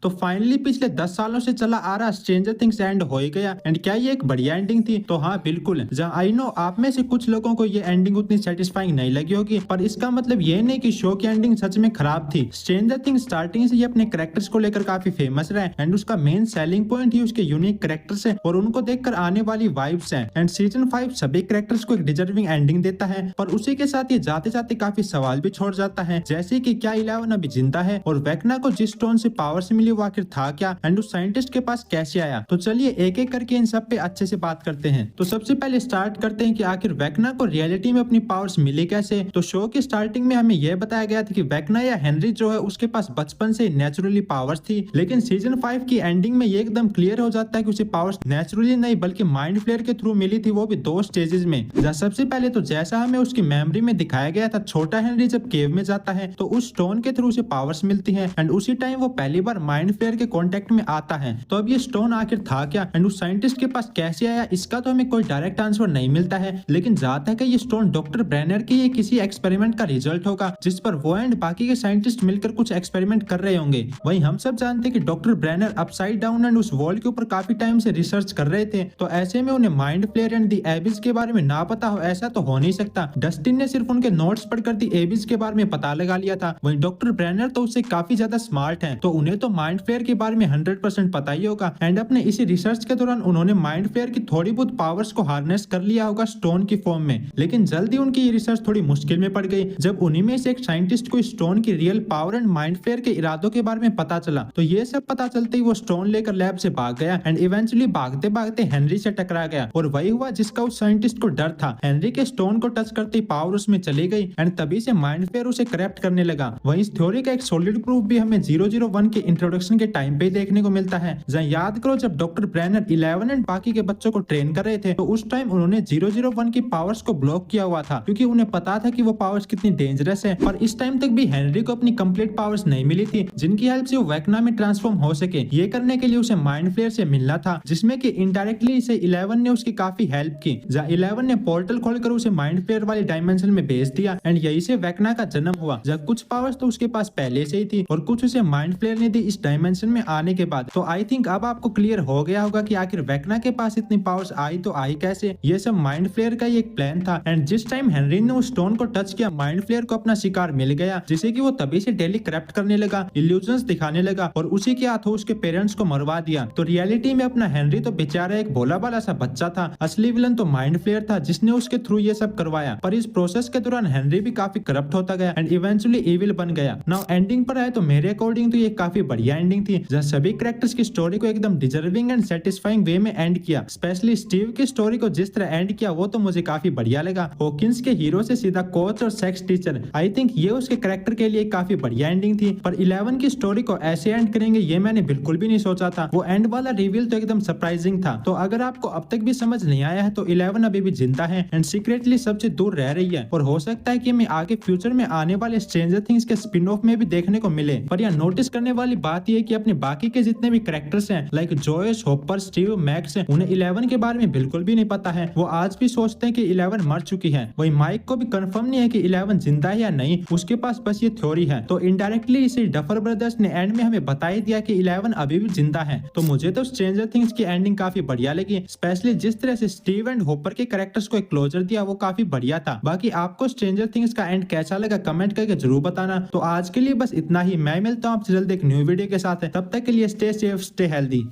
तो फाइनली पिछले 10 सालों से चला आ रहा स्ट्रेंजर थिंग्स एंड हो ही गया। एंड क्या ये एक बढ़िया एंडिंग थी? तो हाँ बिल्कुल। जहाँ आई नो आप में से कुछ लोगों को ये एंडिंग उतनी सेटिस्फाइंग नहीं लगी होगी, पर इसका मतलब ये नहीं कि शो की एंडिंग सच में खराब थी। स्ट्रेंजर थिंग्स स्टार्टिंग से ये अपने कैरेक्टर्स को लेकर काफी फेमस रहा है एंड उसका मेन सेलिंग पॉइंट ही उसके यूनिक कैरेक्टर्स है और उनको देखकर आने वाली वाइब्स है। एंड सीजन 5 सभी कैरेक्टर्स को एक डिजर्विंग एंडिंग देता है, पर उसी के साथ ये जाते जाते काफी सवाल भी छोड़ जाता है, जैसे कि क्या 11 अभी जिंदा है और वेक्ना को जिस स्टोन से पावर्स मिली वो आखिर था क्या एंड उस साइंटिस्ट के पास कैसे आया। तो चलिए एक एक करके इन सब पे अच्छे से बात करते हैं। तो सबसे पहले स्टार्ट करते हैं कि आखिर वेक्ना को रियलिटी में अपनी पावर्स मिली कैसे। तो शो की स्टार्टिंग में हमें यह बताया गया था कि वेक्ना या हेनरी जो है उसके पास बचपन से नेचुरली पावर्स थी, लेकिन सीजन 5 की एंडिंग में ये एकदम क्लियर हो जाता है कि उसे पावर्स नेचुरली नहीं बल्कि माइंड फ्लेयर के थ्रू मिली थी, वो भी 2 स्टेजेस में। सबसे पहले तो जैसा हमें उसकी मेमोरी में दिखाया गया था, छोटा हेनरी जब केव में जाता है तो उस स्टोन के थ्रू उसे पावर्स मिलती है एंड उसी टाइम वो पहली बार माइंड फ्लेयर के कांटेक्ट में आता है। तो अब ये स्टोन आखिर था क्या एंड उस साइंटिस्ट के पास कैसे आया, इसका तो हमें कोई डायरेक्ट आंसर नहीं मिलता है, लेकिन जाता है कि ये स्टोन डॉक्टर ब्रेनर के ये किसी एक्सपेरिमेंट का रिजल्ट होगा जिस पर वो एंड बाकी के साइंटिस्ट मिलकर कुछ एक्सपेरिमेंट कर रहे होंगे। वहीं हम सब जानते हैं कि doctor Brenner upside down and उस वॉल के ऊपर काफी टाइम से रिसर्च कर रहे थे, तो ऐसे में उन्हें mind flayer and the abyss के बारे में ना पता हो ऐसा तो हो नहीं सकता। डस्टिन ने सिर्फ उनके नोट्स पढ़कर दी एबिस के बारे में पता लगा लिया था, वहीं डॉक्टर ब्रेनर तो उससे काफी ज्यादा स्मार्ट हैं, तो उन्हें तो माइंड फ्लेयर के बारे में 100% पता ही होगा एंड अपने इसी रिसर्च के दौरान उन्होंने माइंड फ्लेयर की थोड़ी बहुत पावर्स को हार्नेस कर लिया होगा स्टोन की फॉर्म में। लेकिन जल्दी उनकी ये रिसर्च थोड़ी मुश्किल में पड़ गई जब उन्हीं में से एक साइंटिस्ट को स्टोन की real power and mind flayer के इरादों के बारे में पता चला। तो ये सब पता चलते ही वो स्टोन लेकर लैब से भाग गया एंड इवेंचुअली भागते भागते हेनरी से टकरा गया और वही हुआ जिसका उस साइंटिस्ट को डर था। हेनरी के स्टोन को टच करते ही पावर उसमें चली गई एंड तभी से माइंड फ्लेयर उसे करप्ट करने लगा। वहीं इस थ्योरी का एक सॉलिड प्रूफ भी हमें 001 के इंट्रोडक्शन के टाइम पे देखने को मिलता है। जहाँ याद करो जब डॉक्टर ब्रेनर 11 एंड बाकी के बच्चों को ट्रेन कर रहे थे तो उस टाइम उन्होंने 001 की पावर्स को ब्लॉक किया हुआ था, क्योंकि उन्हें पता था कि वो पावर्स कितनी डेंजरस है। पर इस टाइम तक भी हेनरी को अपनी कंप्लीट पावर्स नहीं मिली थी जिनकी हेल्प से वो वेक्ना में ट्रांसफॉर्म हो सके। ये करने के लिए उसे माइंड फ्लेयर से मिलना था, जिसमें कि इनडायरेक्टली इसे 11 ने उसकी काफी हेल्प की। जहाँ 11 ने पोर्टल खोलकर उसे माइंड फ्लेयर वाली डायमेंशन में भेज दिया एंड यही से वेक्ना का जन्म हुआ। जब कुछ पावर्स तो उसके पास पहले से ही थी और कुछ उसे माइंड फ्लेयर ने दी इस डायमेंशन में आने के बाद। तो आई थिंक अब आपको क्लियर हो गया होगा कि आखिर वेक्ना के पास इतनी पावर्स आई तो आई कैसे। ये सब माइंड फ्लेयर का ही एक प्लान था एंड जिस टाइम हेनरी ने उस स्टोन को टच किया माइंड फ्लेयर को अपना शिकार मिल गया, जिसे कि वो तभी से डेली करप्ट करने लगा, इल्यूजन्स दिखाने लगा और उसी के हाथों उसके पेरेंट्स को मरवा दिया। तो रियलिटी में अपना हेनरी तो बेचारा एक भोला भाला सा बच्चा था, असली विलन तो माइंड फ्लेयर था जिसने उसके थ्रू ये सब करवाया। पर इस प्रोसेस के दौरान हेनरी भी काफी करप्ट होता गया एंड इवेंचुअली इविल बन गया। नाउ एंडिंग पर आए तो मेरे अकॉर्डिंग तो ये काफी बढ़िया एंडिंग थी, जहाँ सभी कैरेक्टर्स की स्टोरी को एकदम डिजर्विंग एंड सेटिस्फाइंग वे में एंड किया। स्पेशली स्टीव की स्टोरी को जिस तरह एंड किया वो तो मुझे काफी बढ़िया लगा। हॉकिंस के हीरो से सीधा कोच और सेक्स टीचर, आई थिंक ये उसके कैरेक्टर के लिए काफी बढ़िया एंडिंग थी। पर 11 की स्टोरी को ऐसे एंड करेंगे ये मैंने बिल्कुल भी नहीं सोचा था। वो एंड वाला रिवील तो एकदम सरप्राइजिंग था। तो अगर आपको अब तक भी समझ नहीं आया है तो 11 अभी भी जिंदा है एंड सीक्रेटली सबसे दूर रह रही है और हो सकता है कि हमें आगे फ्यूचर में आने वाले स्ट्रेंजर थिंग्स के स्पिन ऑफ में भी देखने को मिले। पर यह नोटिस करने वाली बात यह कि अपने बाकी के जितने भी कैरेक्टर्स हैं like Joyce, Hopper, Steve, Max, उन्हें 11 के बारे में बिल्कुल भी नहीं पता है। वो आज भी सोचते हैं कि 11 मर चुकी है। वही माइक को भी कंफर्म नहीं है कि 11 जिंदा है या नहीं, उसके पास बस ये थ्योरी है। तो इनडायरेक्टली इसे डफर ब्रदर्स ने एंड में हमें बता ही दिया कि 11 अभी भी जिंदा है। तो मुझे तो स्ट्रेंजर थिंग्स की एंडिंग काफी बढ़िया लगी, स्पेशली जिस तरह से स्टीव एंड हॉपर के कैरेक्टर्स को एक क्लोजर दिया वो काफी बढ़िया था। बाकी आपको स्ट्रेंजर थिंग्स का एंड कैसा लगा कमेंट करके जरूर बताना। तो आज के लिए बस इतना ही, मैं मिलता हूँ आपसे जल्द एक न्यू वीडियो के साथ। तब तक के लिए स्टे सेफ, स्टे हेल्दी।